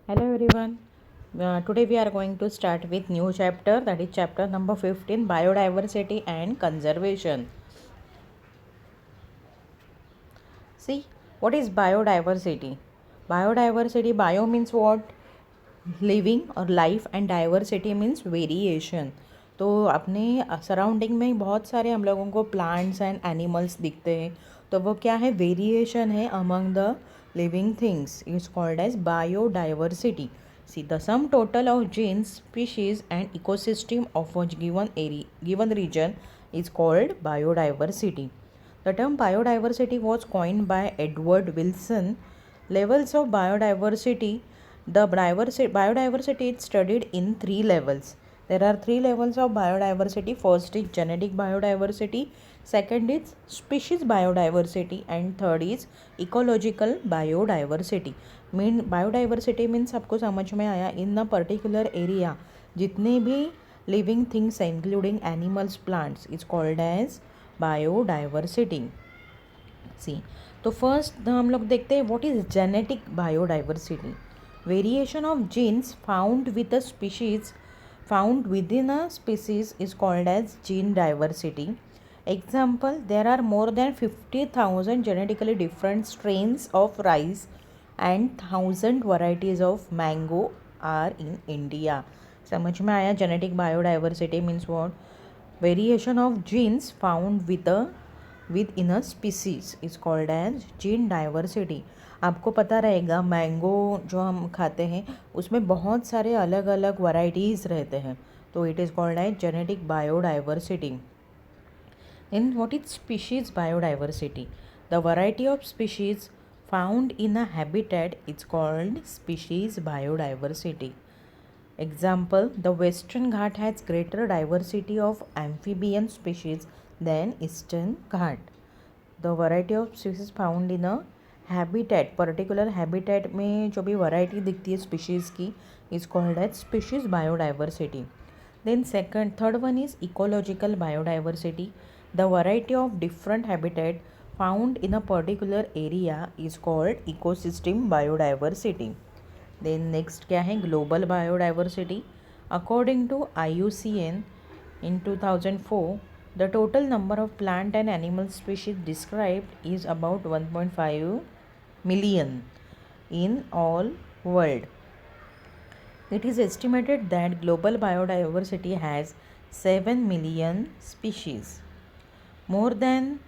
Hello everyone. Today we are going to start with new chapter, that is chapter number 15, biodiversity and conservation. See, what is biodiversity? Biodiversity, bio means what? Living or life, and diversity means variation. तो अपने surrounding में बहुत सारे हम लोगों को plants and animals दिखते हैं, तो वो क्या है? वेरिएशन है among the living things is called as biodiversity. See, the sum total of genes, species and ecosystem of a given region is called biodiversity. The term biodiversity was coined by Edward Wilson. Levels of biodiversity. The biodiversity is studied in three levels. There are three levels of biodiversity. First is genetic biodiversity, second is species biodiversity, and third is ecological biodiversity. Biodiversity means आपको समझ में आया, इन a particular area जितने भी living things हैं including animals, plants, is called as biodiversity. See, तो first हम लोग देखते हैं what is genetic biodiversity. Variation of genes found within a species is called as gene diversity. Example, there are more than 50,000 genetically different strains of rice and 1,000 varieties of mango are in India. समझ में आया? Genetic biodiversity means what? Variation of genes found within a species is called as gene diversity. आपको पता रहेगा mango जो हम खाते हैं उसमें बहुत सारे अलग अलग वैरायटीज़ रहते हैं, तो it is called as genetic biodiversity. In what is species biodiversity? The variety of species found in a habitat is called species biodiversity. Example, the Western Ghat has greater diversity of amphibian species than Eastern Ghat. The variety of species found in a habitat, particular habitat में जो भी variety दिखती है species की is called as species biodiversity. Then third one is ecological biodiversity. The variety of different habitat found in a particular area is called ecosystem biodiversity. Then next क्या है? Global biodiversity. According to IUCN in 2004, the total number of plant and animal species described is about 1.5 million in all world. It is estimated that global biodiversity has 7 million species. More than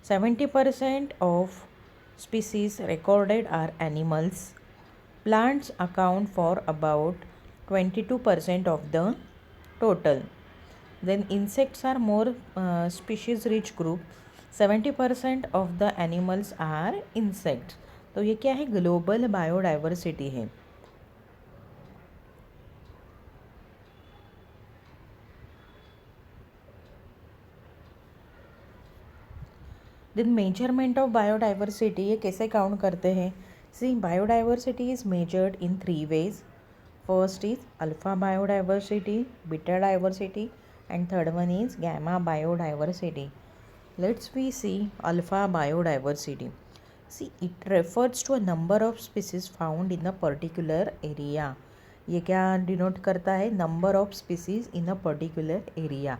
70% of species recorded are animals. Plants account for about 22% of the total. Then insects are more species rich group. 70% of the animals are insects. तो ये क्या है? Global biodiversity है. Then measurement of biodiversity, ये कैसे count करते हैं? See, biodiversity is measured in 3 ways. First is alpha biodiversity, beta diversity, and third one is gamma biodiversity. Let's we see alpha biodiversity. See, it refers to a number of species found in a particular area. ये क्या denote करता है? Number of species in a particular area.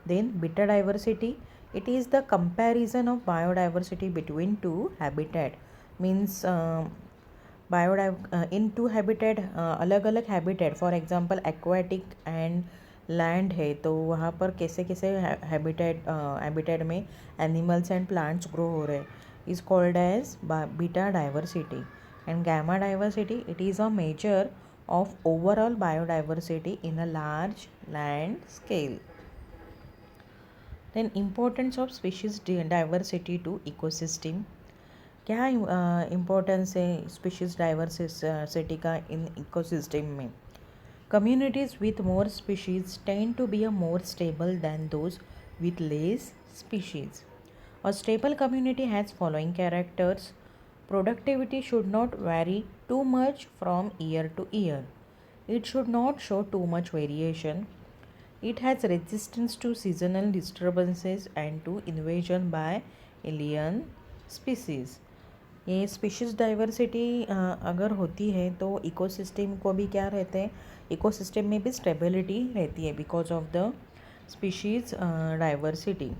Then beta diversity, it is the comparison of biodiversity between two habitat. Means in two habitat, अलग अलग habitat, for example aquatic and land है, तो वहाँ पर कैसे कैसे habitat में animals and plants grow हो रहे is called as beta diversity. And gamma diversity, it is a measure of overall biodiversity in a large land scale. Then importance of species diversity to ecosystem. क्या importance है species diversity का in ecosystem में? Communities with more species tend to be more stable than those with less species. A stable community has following characters. Productivity should not vary too much from year to year. It should not show too much variation. It has resistance to seasonal disturbances and to invasion by alien species. ये species diversity अगर होती है तो ecosystem को भी क्या रहते हैं, इकोसिस्टम में भी स्टेबिलिटी रहती है because of the species diversity.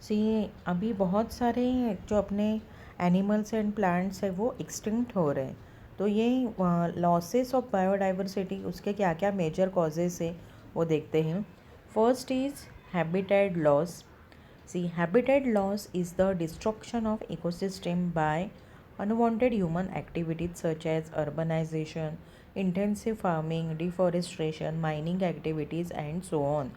See अभी बहुत सारे जो अपने एनिमल्स एंड प्लांट्स है वो एक्सटिंक्ट हो रहे हैं, तो ये लॉसेस ऑफ बायोडाइवर्सिटी उसके क्या क्या मेजर कॉजेस है वो देखते हैं। First is habitat loss. See, habitat loss is the destruction of ecosystem by unwanted human activities such as urbanization, intensive farming, deforestation, mining activities and so on.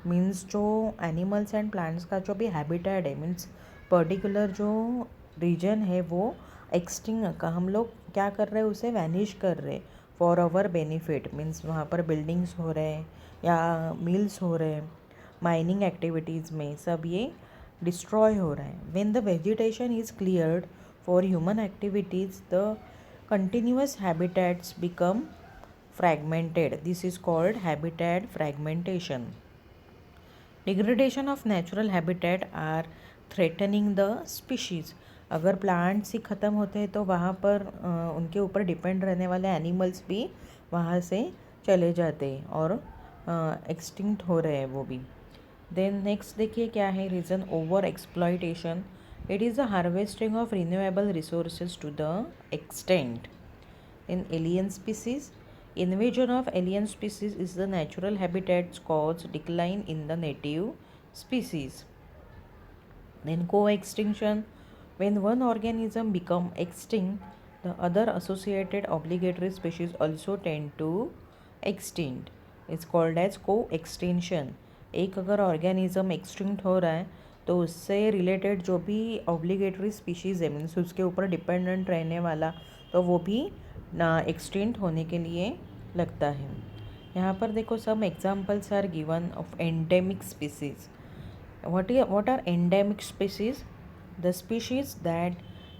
Means जो animals and plants का जो भी habitat है, means particular जो reason है वो existing का हम लोग क्या कर रहे हैं, उसे वैनिश कर रहे हैं फॉर आवर बेनिफिट। मीन्स वहाँ पर बिल्डिंग्स हो रहे हैं या मिल्स हो रहे हैं, माइनिंग एक्टिविटीज़ में सब ये डिस्ट्रॉय हो रहा है। When the vegetation is cleared for human activities the continuous habitats become fragmented. This is called habitat fragmentation. Degradation of natural habitat are threatening the species. अगर प्लांट्स ही ख़त्म होते हैं तो वहाँ पर उनके ऊपर डिपेंड रहने वाले एनिमल्स भी वहाँ से चले जाते हैं और एक्सटिंक्ट हो रहे हैं वो भी। देन नेक्स्ट देखिए क्या है reason, over exploitation. It is the harvesting of renewable resources to the extent in alien species. Invasion of alien species is the natural habitats cause decline in the native species. Then co-extinction. When one organism become extinct, the other associated obligatory species also tend to extinct. It's called as co-extinction. एक अगर organism extinct हो रहा है तो उससे related जो भी obligatory species है, मीन्स उसके ऊपर डिपेंडेंट रहने वाला, तो वो भी ना एक्सटिंक्ट होने के लिए लगता है। यहाँ पर देखो some examples are given of endemic species. what are endemic species? The species that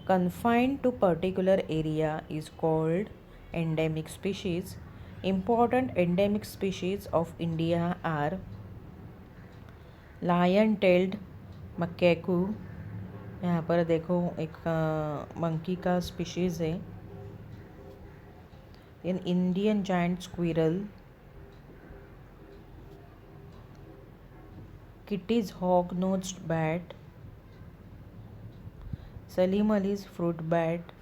confined to particular area is called endemic species. Important endemic species of India are lion-tailed macaque, यहाँ पर देखो एक मंकी का species है। In Indian giant squirrel, Kitti's hog-nosed bat, Salim Ali's fruit bat.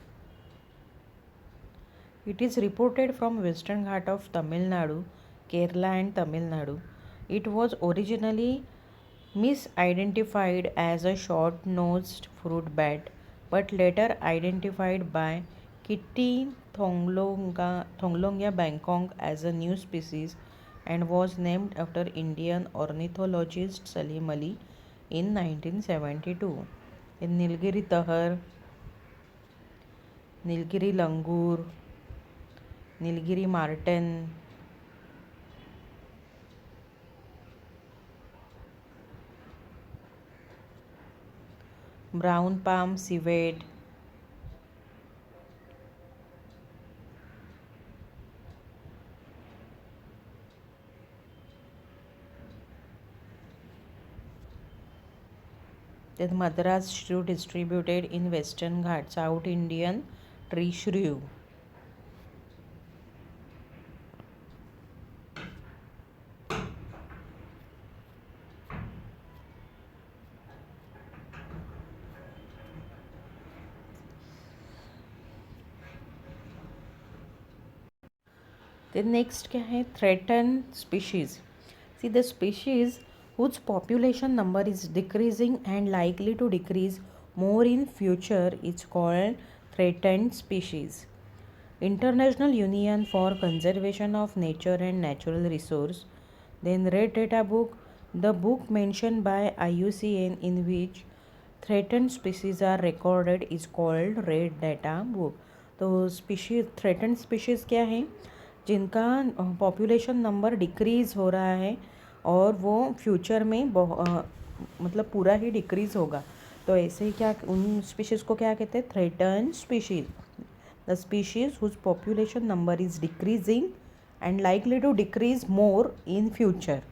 It is reported from Western Ghat of Tamil Nadu, Kerala and Tamil Nadu. It was originally misidentified as a short-nosed fruit bat, but later identified by Kitty Thonglongia Bangkok as a new species and was named after Indian ornithologist Salim Ali in 1972. In Nilgiri Tahar, Nilgiri Langur, Nilgiri Marten, brown palm civet, then Madras shrew distributed in Western Ghats, South Indian tree shrew. Then next क्या है, threatened species. See, the species whose population number is decreasing and likely to decrease more in future is called threatened species. International Union for Conservation of Nature and Natural Resource. Then Red Data Book, the book mentioned by IUCN in which threatened species are recorded is called Red Data Book. तो species threatened species क्या है, जिनका population number decrease हो रहा है और वो future में मतलब पूरा ही डिक्रीज़ होगा, तो ऐसे ही क्या उन स्पीशीज़ को क्या कहते हैं, threatened species. The species whose population number is decreasing and likely to decrease more in future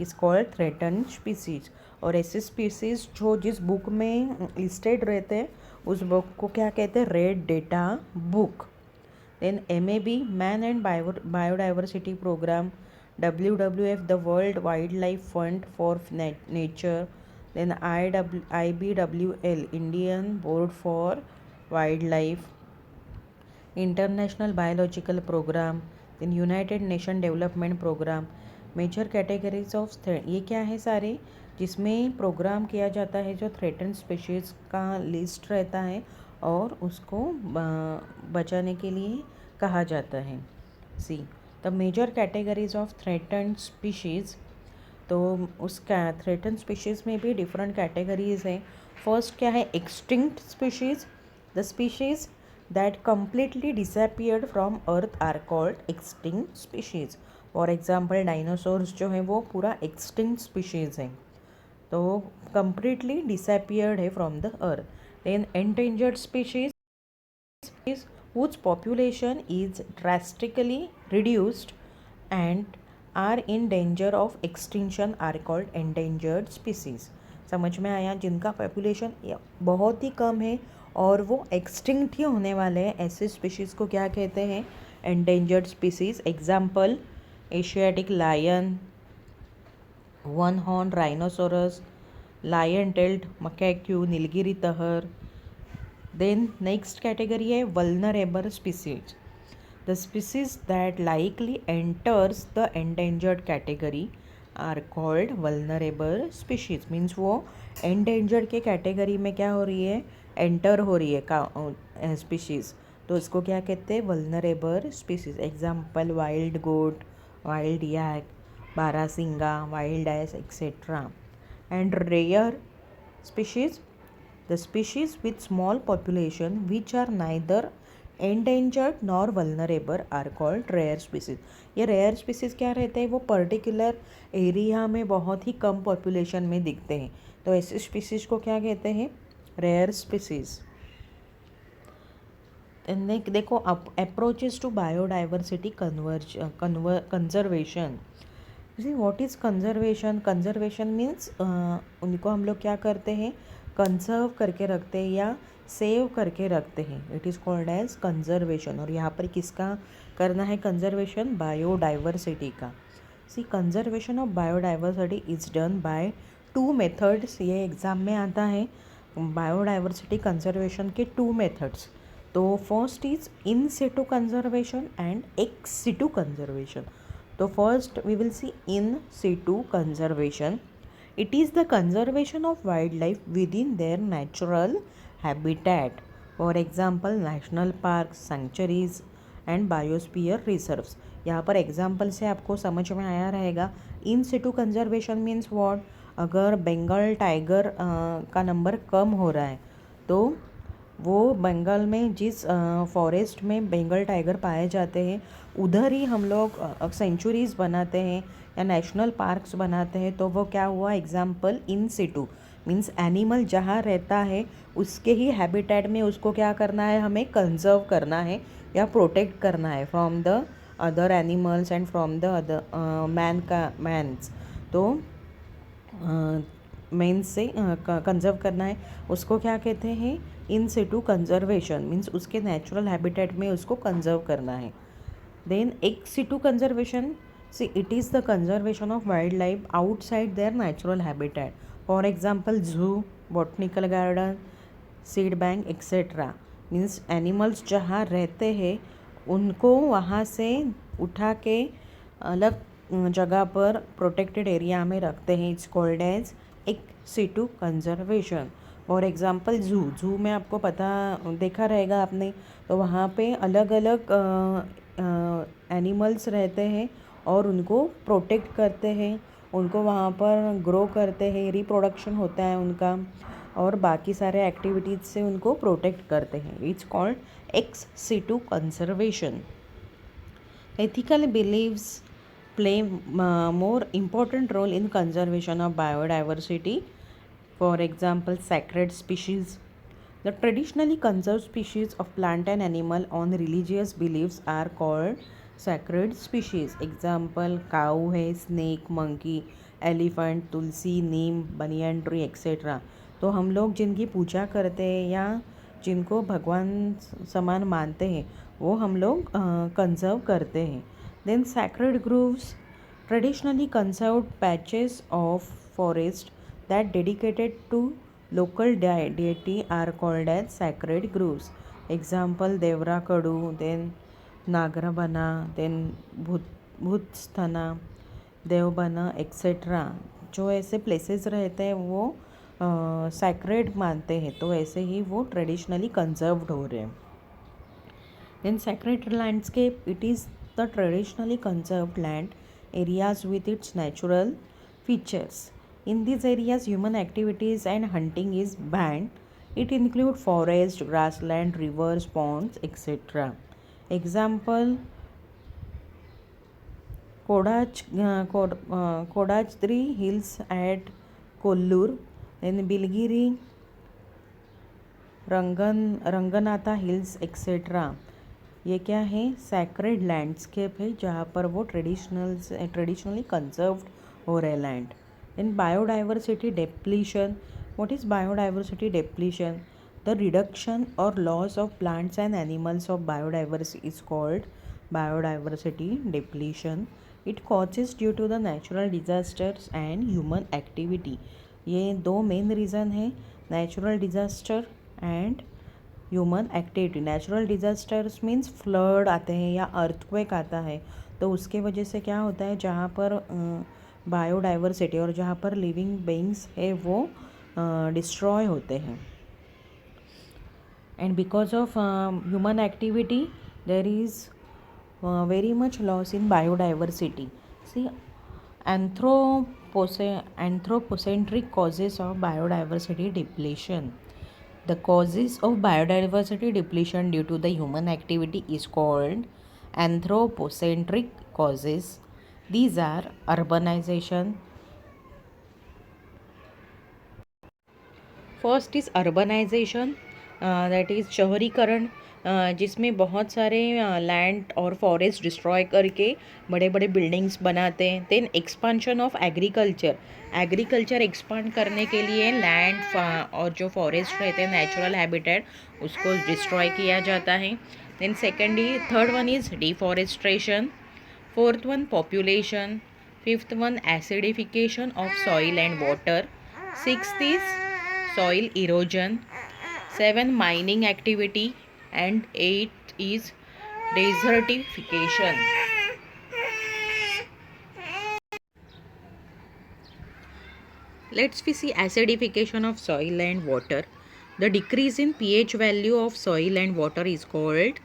is called threatened species. और ऐसे स्पीसीज़ जो जिस बुक में लिस्टेड रहते हैं उस बुक को क्या कहते हैं? Red data book. Then MAB man and biodiversity programme, WWF the world wildlife fund for nature, then IBWL Indian board for wildlife, international biological programme, then united nation development programme. Major categories of ये क्या है सारे? जिसमें programme किया जाता है जो threaten species का लिस्ट रहता है और उसको बचाने के लिए कहा जाता है। See the major categories of threaten species. तो उसका थ्रेटन स्पीशीज़ में भी डिफरेंट कैटेगरीज हैं। फर्स्ट क्या है? Extinct species. The species that completely disappeared from earth are called extinct species. For example dinosaurs जो है वो पूरा एक्सटिंक्ट स्पीशीज़ है, तो completely disappeared है from the earth. Then endangered species whose population is drastically reduced and are in danger of extinction are called endangered species. समझ में आया? जिनका पॉपुलेशन बहुत ही कम है और वो एक्सटिंक्ट ही होने वाले हैं, ऐसे स्पीशीज़ को क्या कहते हैं? Endangered species. Example Asiatic lion, one horn rhinoceros, lion tailed macaque, Nilgiri tahr. Then next category है vulnerable species. The species that likely enters the endangered category are called vulnerable species. Means वो endangered के category में क्या हो रही है? Enter हो रही है का स्पीशीज़, तो इसको क्या कहते हैं? Vulnerable species. Example wild goat, wild yak, barasingha, wild ass etcetera. And rare species, the species with small population which are neither endangered nor vulnerable are called rare species. ये रेयर स्पीसीज क्या रहते हैं? वो पर्टिकुलर एरिया में बहुत ही कम population में दिखते हैं, तो ऐसे स्पीसीज को क्या कहते हैं? Rare species. देखो approaches to biodiversity conservation. See what is conservation? Conservation means उनको हम लोग क्या करते हैं? कंजर्व करके रखते हैं या सेव करके रखते हैं। It is called as conservation. और यहाँ पर किसका करना है कंजर्वेशन? बायोडाइवर्सिटी का। See conservation of biodiversity is done by 2 methods. ये एग्ज़ाम में आता है। बायोडाइवर्सिटी कंजर्वेशन के 2 मेथड्स। तो first is in situ conservation and ex situ conservation. तो first we will see in situ conservation. It is the conservation of wildlife within their natural habitat. For example, national parks, sanctuaries and biosphere reserves. यहाँ पर example से आपको समझ में आया रहेगा। इन situ conservation means what? अगर बंगाल टाइगर का नंबर कम हो रहा है तो वो बंगाल में जिस फॉरेस्ट में बंगाल टाइगर पाए जाते हैं उधर ही हम लोग सेंचुरीज़ बनाते हैं या नेशनल पार्क्स बनाते हैं, तो वो क्या हुआ? Example in Situ means animal जहाँ रहता है उसके ही हैबिटेट में उसको क्या करना है? हमें कंजर्व करना है या प्रोटेक्ट करना है from the other animals and from the other mans. तो मेन्स से कंजर्व करना है, उसको क्या कहते हैं? In situ conservation. मीन्स उसके नेचुरल हैबिटेट में उसको कंजर्व करना है। Then ex situ conservation, see it is the conservation of wildlife outside their natural habitat. For example zoo, botanical garden, seed bank etcetera. Means animals जहाँ रहते हैं उनको वहाँ से उठा के अलग जगह पर प्रोटेक्टेड एरिया में रखते हैं। इट्स कॉल्ड एज एक सिटू कंजर्वेशन। फॉर एग्जांपल जू में आपको पता देखा रहेगा आपने, तो वहाँ पे अलग अलग एनिमल्स रहते हैं और उनको प्रोटेक्ट करते हैं, उनको वहाँ पर ग्रो करते हैं, रिप्रोडक्शन होता है उनका और बाकी सारे एक्टिविटीज़ से उनको प्रोटेक्ट करते हैं। It's called ex situ conservation. Ethical believes play more important role in conservation of biodiversity. For example, sacred species. The traditionally conserved species of plant and animal on religious beliefs are called sacred species. Example, cow है, snake, monkey, elephant, तुलसी, नीम, banyan tree, etc. तो हम लोग जिनकी पूजा करते हैं या जिनको भगवान समान मानते हैं वो हम लोग कंजर्व करते हैं. Then sacred groves, traditionally conserved patches of forest that dedicated to local deity are called as sacred groves. Example Devra Kadu, then Nagrabana, then Bhutasthana, Devabana etcetera. जो ऐसे प्लेसेस रहते हैं वो सैक्रेड मानते हैं, तो ऐसे ही वो ट्रेडिशनली कंजर्व्ड हो रहे हैं. In sacred landscape, it is the traditionally conserved land areas with its natural features. In these areas, human activities and hunting is banned. It includes forest, grassland, rivers, ponds, etc. Example: Kodachadri Hills at Kollur, then Bilgiri, Ranganatha hills etcetera. ये क्या है? Sacred landscape है जहाँ पर वो traditionally conserved हो रहे land. In biodiversity depletion. What is biodiversity depletion? The reduction और loss of plants and animals of biodiversity is called biodiversity depletion. It causes due to the natural disasters and human activity. ये दो main reason है, natural disaster and human activity. Natural disasters means flood आते हैं या earthquake आता है, तो उसके वजह से क्या होता है, जहाँ पर बायोडाइवर्सिटी और जहाँ पर लिविंग बीइंग्स है वो डिस्ट्रॉय होते हैं. And because of human activity there is very much loss in biodiversity. See, anthropocentric causes of biodiversity depletion. The causes of biodiversity depletion due to the human activity is called anthropocentric causes. These are urbanization. First is urbanization, that is शहरीकरण, जिसमें बहुत सारे land और forest destroy करके बड़े बड़े buildings बनाते हैं. Then expansion of agriculture expand करने के लिए लैंड और जो फॉरेस्ट रहते हैं नेचुरल हैबिटेट उसको डिस्ट्रॉय किया जाता है. Then third one is deforestation. Fourth one population. Fifth one acidification of soil and water. Sixth is soil erosion. 7 mining activity, and 8 is desertification. Let's see acidification of soil and water. The decrease in pH value of soil and water is called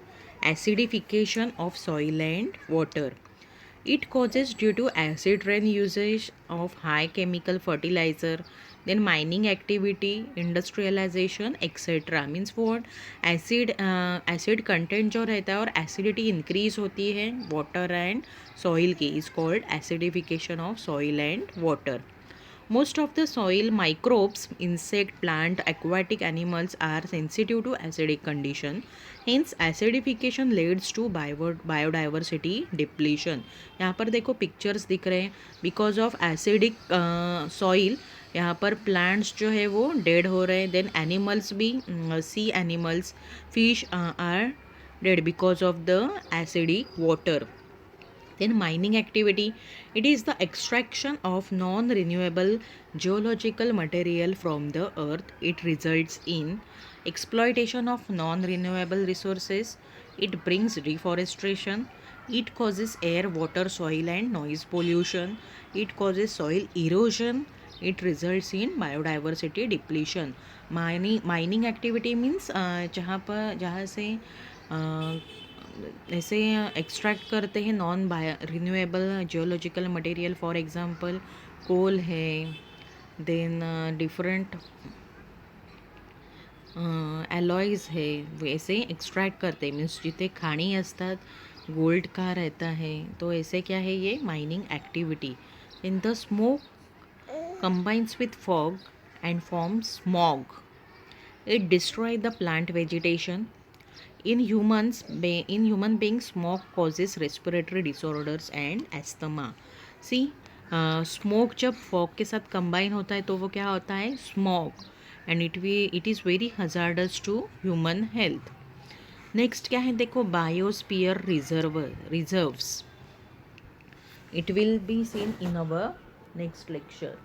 acidification of soil and water. It causes due to acid rain usage of high chemical fertilizer, then mining activity, industrialization, etc. Means what? acid content जो रहता है और acidity increase होती है water and soil की is called acidification of soil and water. Most of the soil microbes, insect, plant, aquatic animals are sensitive to acidic condition. Hence acidification leads to biodiversity depletion. यहाँ पर देखो pictures दिख रहे हैं. Because of acidic soil यहाँ पर plants जो है वो डेड हो रहे हैं. देन एनिमल्स भी, see animals, fish are dead because of the acidic water. Then mining activity, it is the extraction of non-renewable geological material from the earth. It results in exploitation of non-renewable resources. It brings deforestation. It causes air, water, soil and noise pollution. It causes soil erosion. It results in biodiversity depletion. Mining activity means जहाँ से ऐसे extract करते हैं non renewable geological material. For example coal है, then different alloys है, वैसे extract करते. Means जिथे खाणी असतात गोल्ड का रहता है, तो ऐसे क्या है ये mining activity. In the smoke combines with fog and forms smog. It destroys the plant vegetation. In human beings, smoke causes respiratory disorders and asthma. See, smoke जब फॉग के साथ कंबाइन होता है तो वो क्या होता है, smog. And it is very hazardous to human health. Next क्या है देखो, biosphere reserves. It will be seen in our next lecture.